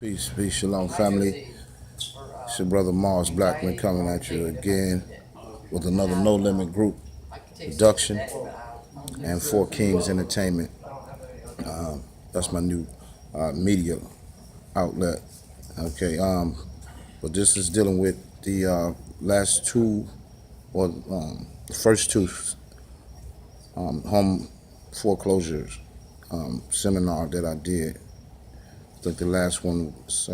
Peace, peace, shalom, family. It's your brother Mars Blackman coming at you again with another No Limit Group production and Four Kings Entertainment. That's my new media outlet. Okay, but this is dealing with the last two or the first two home foreclosures seminar that I did. I think the last one was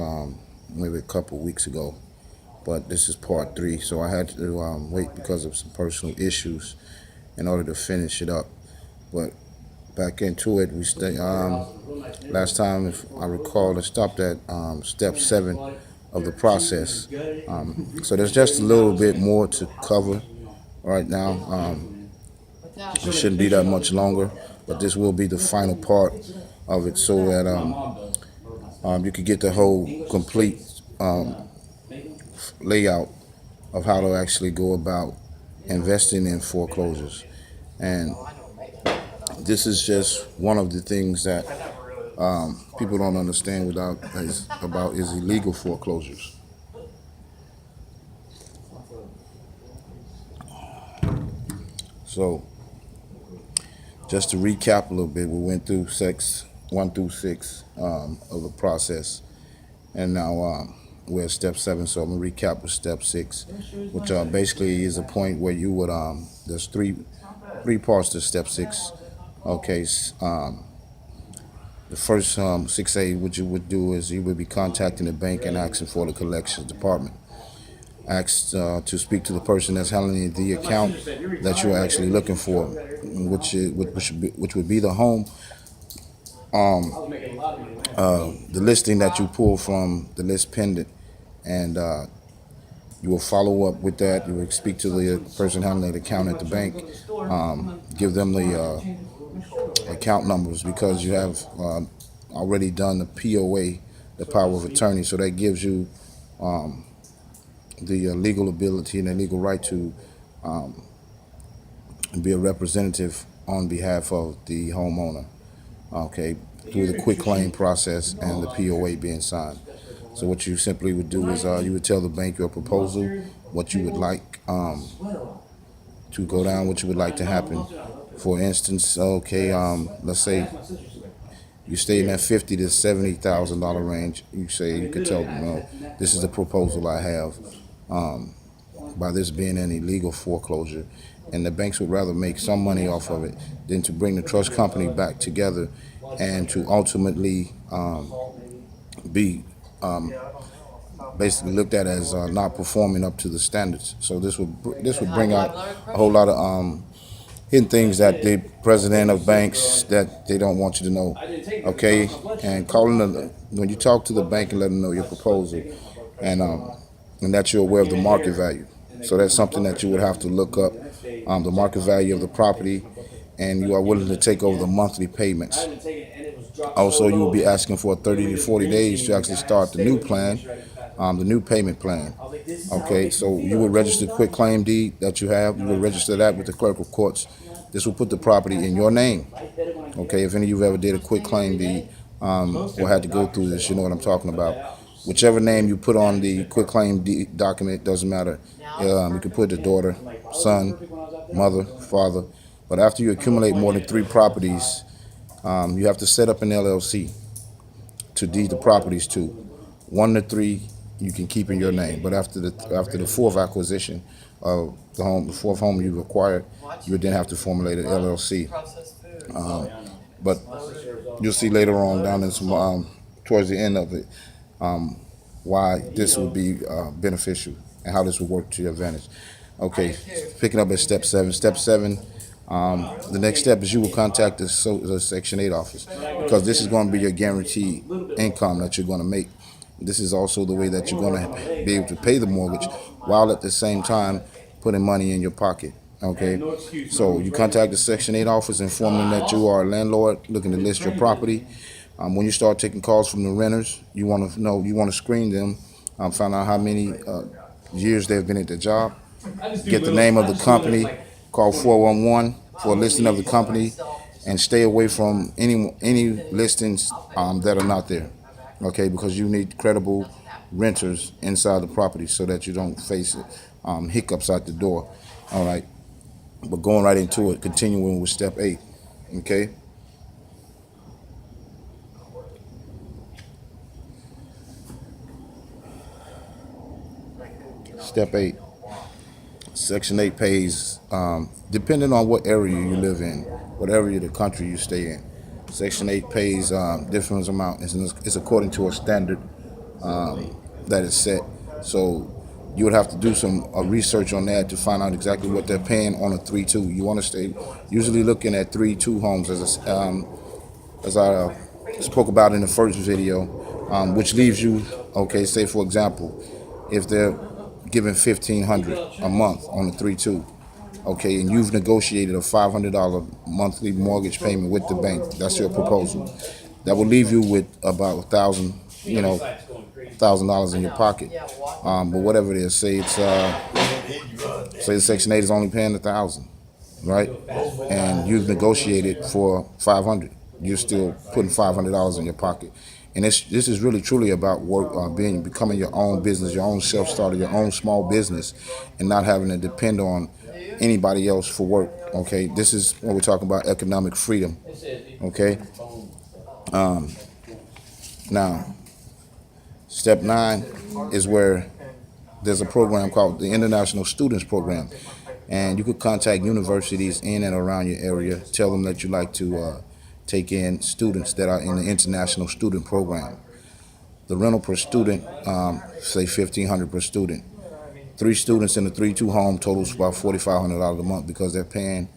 maybe a couple weeks ago, but this is part 3, so I had to wait because of some personal issues in order to finish it up. But back into it, we stay. Last time, if I recall, I stopped at step 7 of the process. So there's just a little bit more to cover right now. It shouldn't be that much longer, but this will be the final part of it, so that you could get the whole complete layout of how to actually go about investing in foreclosures. And this is just one of the things that people don't understand about is illegal foreclosures. So just to recap a little bit, we went through 1 through 6 of the process, and now we're at step 7. So I'm gonna recap with step 6, which basically is a point where you would there's three parts to step 6. Okay, the first 6A, what you would do is you would be contacting the bank and asking for the collections department. Asked to speak to the person that's handling the account that you're actually looking for, which would be the home, the listing that you pull from the list pendant, and you will follow up with that. You will speak to the person handling the account at the bank, give them the account numbers, because you have already done the POA, the power of attorney, so that gives you the legal ability and the legal right to be a representative on behalf of the homeowner, okay, through the quick claim process and the POA being signed. So what you simply would do is you would tell the bank your proposal, what you would like to go down, what you would like to happen. For instance, okay, let's say you stay in that $50,000 to $70,000 range. You could tell them, no, this is the proposal I have. By this being an illegal foreclosure, and the banks would rather make some money off of it than to bring the trust company back together and to ultimately be basically looked at as not performing up to the standards. So this would bring out a whole lot of hidden things that the president of banks that they don't want you to know. Okay, and when you talk to the bank and let them know your proposal, and that you're aware of the market value. So that's something that you would have to look up, the market value of the property, and you are willing to take over the monthly payments. Also, you will be asking for 30 to 40 days to actually start the new plan, the new payment plan. Okay, so you would register the quick claim deed that you have. You would register that with the clerk of courts. This will put the property in your name. Okay, if any of you ever did a quick claim deed or had to go through this, you know what I'm talking about. Whichever name you put on the quick claim document, doesn't matter. You can put the daughter, son, mother, father. But after you accumulate more than 3 properties, you have to set up an LLC to deed the properties to. 1 to 3 you can keep in your name, but after the 4th acquisition of the home, the 4th home you've acquired, you would then have to formulate an LLC. But you'll see later on down in some towards the end of it why this would be beneficial and how this would work to your advantage. Okay, picking up at step 7. Step 7. The next step is you will contact the Section 8 office, because this is going to be your guaranteed income that you're going to make. This is also the way that you're going to be able to pay the mortgage while at the same time putting money in your pocket. Okay, so you contact the Section 8 office, inform them that you are a landlord looking to list your property. When you start taking calls from the renters, you want to screen them, find out how many years they've been at the job, get the name of the company, call 411 for a listing of the company, and stay away from any listings that are not there. Okay, because you need credible renters inside the property so that you don't face hiccups out the door. All right, but going right into it, continuing with step 8. Okay, step 8. Section 8 pays, depending on what area you live in, what area of the country you stay in. Section 8 pays different amount. It's according to a standard that is set. So you would have to do some research on that to find out exactly what they're paying on a 3-2. You want to stay usually looking at 3-2 homes as I spoke about in the first video, which leaves you, okay, say for example, if they're giving $1,500 a month on the 3-2, okay, and you've negotiated a $500 monthly mortgage payment with the bank, that's your proposal. That will leave you with about $1,000 in your pocket. But whatever it is, say the Section 8 is only paying $1,000, right? And you've negotiated for $500. You're still putting $500 in your pocket. And this is really truly about work, becoming your own business, your own self-starter, your own small business, and not having to depend on anybody else for work. Okay, this is what we're talking about, economic freedom. Okay. Now, step 9 is where there's a program called the International Students Program, and you could contact universities in and around your area. Tell them that you like to take in students that are in the International Student Program. The rental per student, say $1,500 per student. 3 students in a 3-2 home totals about $4,500 a month because they're paying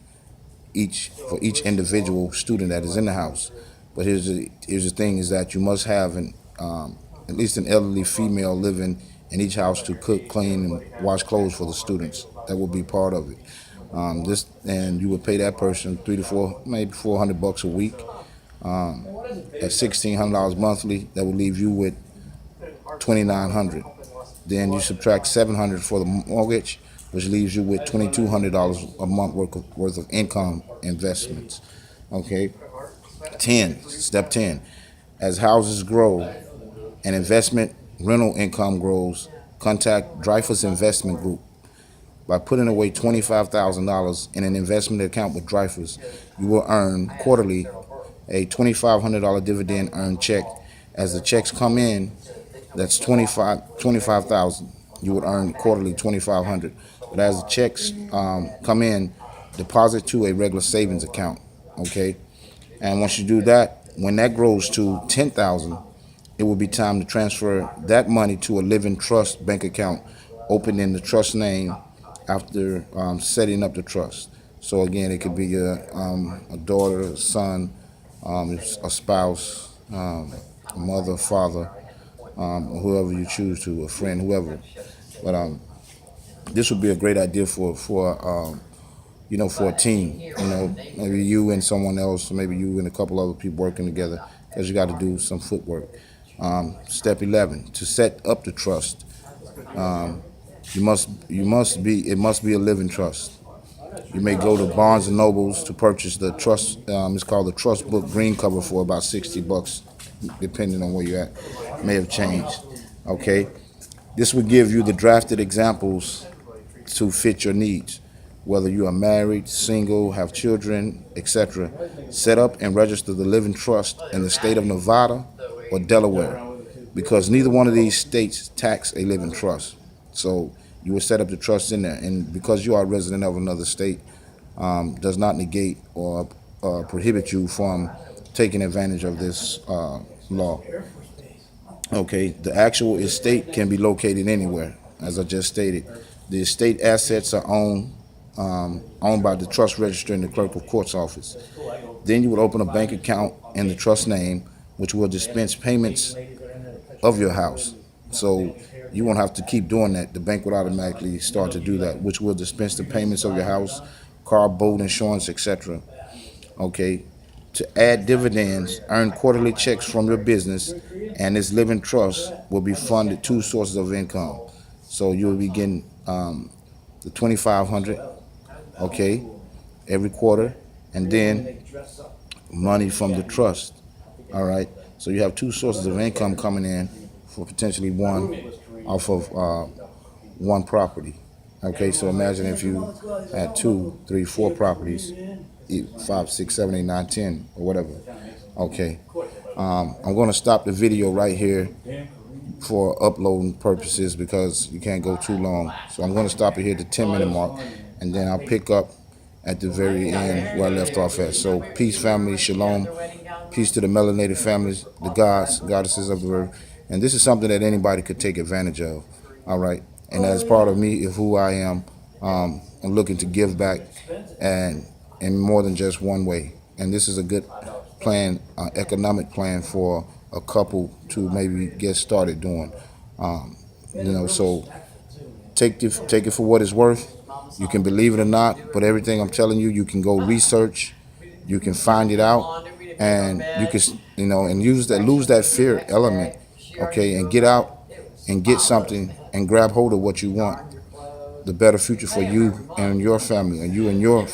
for each individual student that is in the house. But here's the thing: is that you must have at least an elderly female living in each house to cook, clean, and wash clothes for the students. That will be part of it. And you would pay that person $300 to $400, maybe $400 a week. At $1,600 monthly, that will leave you with $2,900. Then you subtract $700 for the mortgage, which leaves you with $2,200 a month worth of income investments. Okay. Step 10. As houses grow and investment rental income grows, contact Dreyfus Investment Group. By putting away $25,000 in an investment account with Dreyfus, you will earn quarterly a $2,500 dividend earned check. As the checks come in, that's $25,000. You would earn quarterly $2,500. But as the checks come in, deposit to a regular savings account. Okay, and once you do that, when that grows to $10,000, it will be time to transfer that money to a living trust bank account, opened in the trust name after setting up the trust. So again, it could be a daughter, a son, a spouse, a mother, father, whoever you choose to, a friend, whoever. But this would be a great idea for a team. Maybe you and someone else, or maybe you and a couple other people working together, because you got to do some footwork. Step 11: to set up the trust, it must be a living trust. You may go to Barnes and Nobles to purchase the trust. It's called the Trust Book Green cover for about $60, depending on where you're at. It may have changed. Okay, this would give you the drafted examples to fit your needs, whether you are married, single, have children, etc. Set up and register the living trust in the state of Nevada or Delaware, because neither one of these states tax a living trust. So you would set up the trust in there, and because you are a resident of another state, does not negate or prohibit you from taking advantage of this law. Okay, the actual estate can be located anywhere, as I just stated. The estate assets are owned by the trust register in the clerk of court's office. Then you would open a bank account in the trust name, which will dispense payments of your house. So you won't have to keep doing that. The bank would automatically start to do that, which will dispense the payments of your house, car, boat, insurance, etc. Okay. To add dividends, earn quarterly checks from your business, and this living trust will be funded 2 sources of income. So you'll be getting the $2,500, okay, every quarter, and then money from the trust. All right. So you have two sources of income coming in for potentially one off of one property. Okay, so imagine if you had 2, 3, 4 properties, 5, 6, 7, 8, 9, 10, or whatever. Okay, I'm going to stop the video right here for uploading purposes because you can't go too long. So I'm going to stop it here at the 10-minute mark, and then I'll pick up at the very end where I left off at. So peace, family, shalom. Peace to the melanated families, the gods, goddesses of the earth. And this is something that anybody could take advantage of. All right. And as part of me, of who I am, I'm looking to give back, and in more than just one way. And this is a good plan, economic plan for a couple to maybe get started doing. So take it for what it's worth. You can believe it or not, but everything I'm telling you, you can go research, you can find it out, and you can, and lose that fear element, okay, and get out and get something and grab hold of what you want, the better future for you and your family, and you and your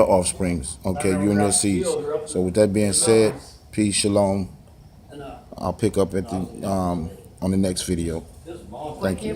offsprings, okay, you and your seeds. So with that being said, peace, shalom. I'll pick up at the on the next video. Thank you.